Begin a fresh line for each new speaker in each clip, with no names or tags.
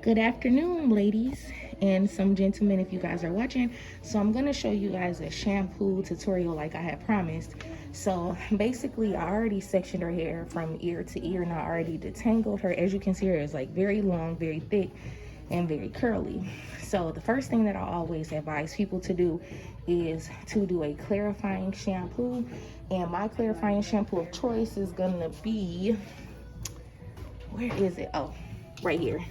Good afternoon, ladies and some gentlemen, if you guys are watching. So I'm going to show you guys a shampoo tutorial like I had promised. So basically, I already sectioned her hair from ear to ear, and I already detangled her. As you can see, her is like very long, very thick, and very curly. So the first thing that I always advise people to do is to do a clarifying shampoo. And my clarifying shampoo of choice is going to be, where is it? Oh, right here.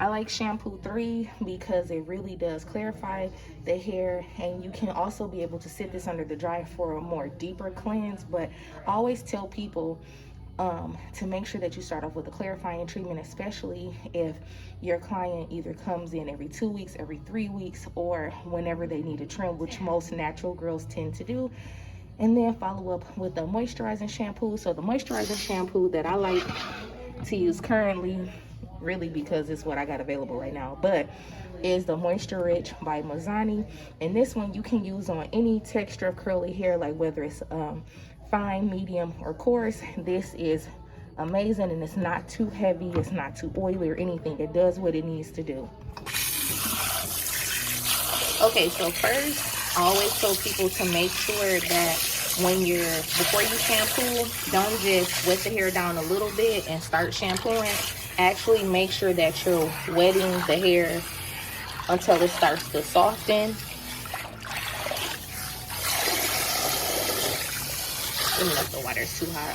I like Shampoo 3 because it really does clarify the hair, and you can also be able to sit this under the dryer for a more deeper cleanse. But I always tell people to make sure that you start off with a clarifying treatment, especially if your client either comes in every 2 weeks, every 3 weeks, or whenever they need a trim, which most natural girls tend to do. And then follow up with a moisturizing shampoo. So the moisturizing shampoo that I like to use currently, really because it's what I got available right now, but is the Moisture Rich by Mazzani. And this one you can use on any texture of curly hair, like whether it's fine, medium, or coarse. This is amazing, and it's not too heavy, it's not too oily or anything. It does what it needs to do. Okay, so first I always tell people to make sure that before you shampoo, don't just wet the hair down a little bit and start shampooing. Actually make sure that you're wetting the hair until it starts to soften. Unless the water is too hot.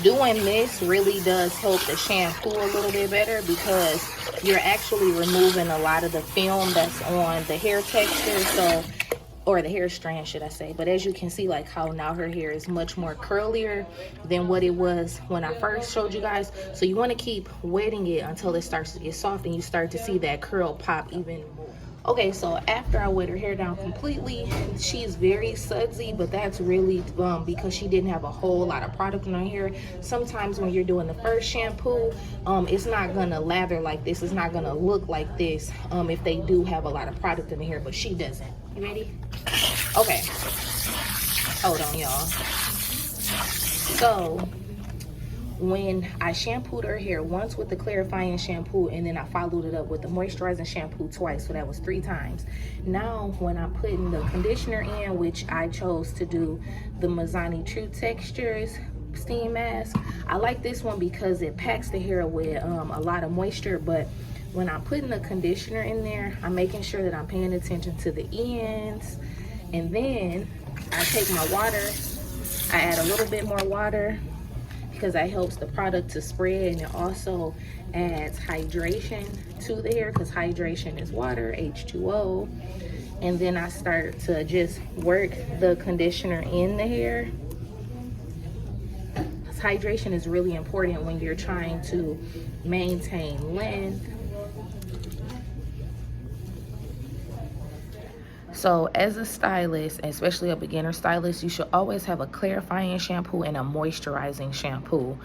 Doing this really does help the shampoo a little bit better because you're actually removing a lot of the film that's on the hair texture, or the hair strand, should I say. But as you can see, like how now her hair is much more curlier than what it was when I first showed you guys. So you want to keep wetting it until it starts to get soft and you start to see that curl pop even more. Okay, so after I wet her hair down completely, she's very sudsy, but that's really because she didn't have a whole lot of product in her hair. Sometimes when you're doing the first shampoo, it's not gonna lather like this. It's not gonna look like this if they do have a lot of product in the hair, but she doesn't. You ready? Okay. Hold on, y'all. So when I shampooed her hair once with the clarifying shampoo, and then I followed it up with the moisturizing shampoo twice, so that was 3 times. Now when I'm putting the conditioner in, which I chose to do the Mazzani True Textures steam mask, I like this one because it packs the hair with a lot of moisture. But when I'm putting the conditioner in there, I'm making sure that I'm paying attention to the ends. And then I take my water, I add a little bit more water because that helps the product to spread, and it also adds hydration to the hair because hydration is water, H2O. And then I start to just work the conditioner in the hair. Hydration is really important when you're trying to maintain length. So as a stylist, especially a beginner stylist, you should always have a clarifying shampoo and a moisturizing shampoo.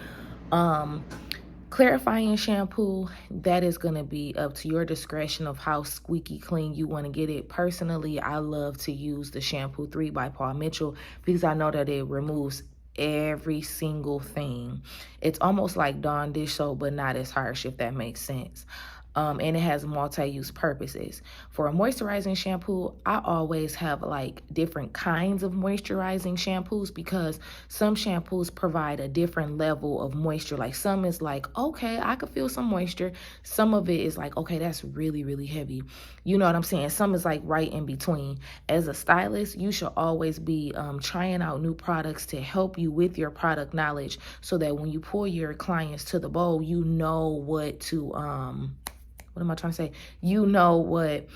Clarifying shampoo, that is going to be up to your discretion of how squeaky clean you want to get it. Personally, I love to use the Shampoo 3 by Paul Mitchell because I know that it removes every single thing. It's almost like Dawn dish soap, but not as harsh, if that makes sense. And it has multi-use purposes. For a moisturizing shampoo, I always have like different kinds of moisturizing shampoos because some shampoos provide a different level of moisture. Like some is like, okay, I could feel some moisture. Some of it is like, okay, that's really, really heavy. You know what I'm saying? Some is like right in between. As a stylist, you should always be trying out new products to help you with your product knowledge so that when you pull your clients to the bowl, you know what to, what am I trying to say? You know what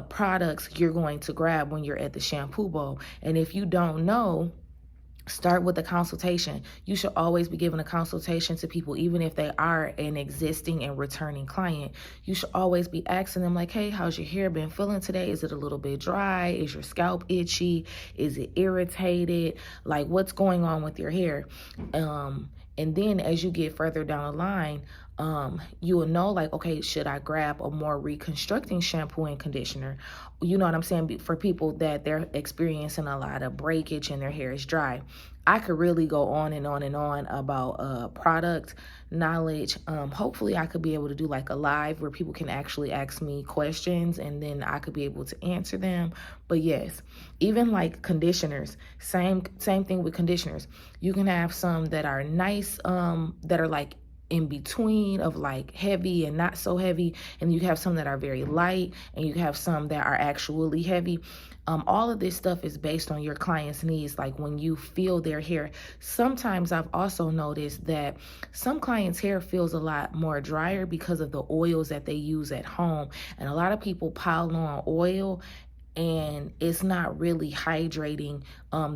products you're going to grab when you're at the shampoo bowl. And if you don't know, start with a consultation. You should always be giving a consultation to people, even if they are an existing and returning client. You should always be asking them like, hey, how's your hair been feeling today? Is it a little bit dry? Is your scalp itchy? Is it irritated? Like, what's going on with your hair? And then as you get further down the line, you will know like, okay, should I grab a more reconstructing shampoo and conditioner? You know what I'm saying? For people that they're experiencing a lot of breakage and their hair is dry. I could really go on and on and on about product knowledge. Hopefully I could be able to do like a live where people can actually ask me questions and then I could be able to answer them. But yes, even like conditioners, same thing with conditioners. You can have some that are nice, that are like in between of like heavy and not so heavy, and you have some that are very light, and you have some that are actually heavy. All of this stuff is based on your client's needs. Like when you feel their hair, sometimes I've also noticed that some clients' hair feels a lot more drier because of the oils that they use at home, and a lot of people pile on oil and it's not really hydrating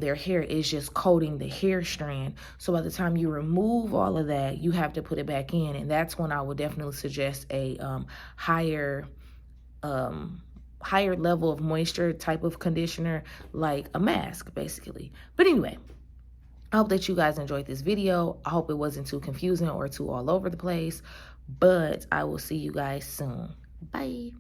their hair. It's just coating the hair strand. So by the time you remove all of that, you have to put it back in, and that's when I would definitely suggest a higher level of moisture type of conditioner, like a mask basically. But anyway, I hope that you guys enjoyed this video. I hope it wasn't too confusing or too all over the place, but I will see you guys soon. Bye.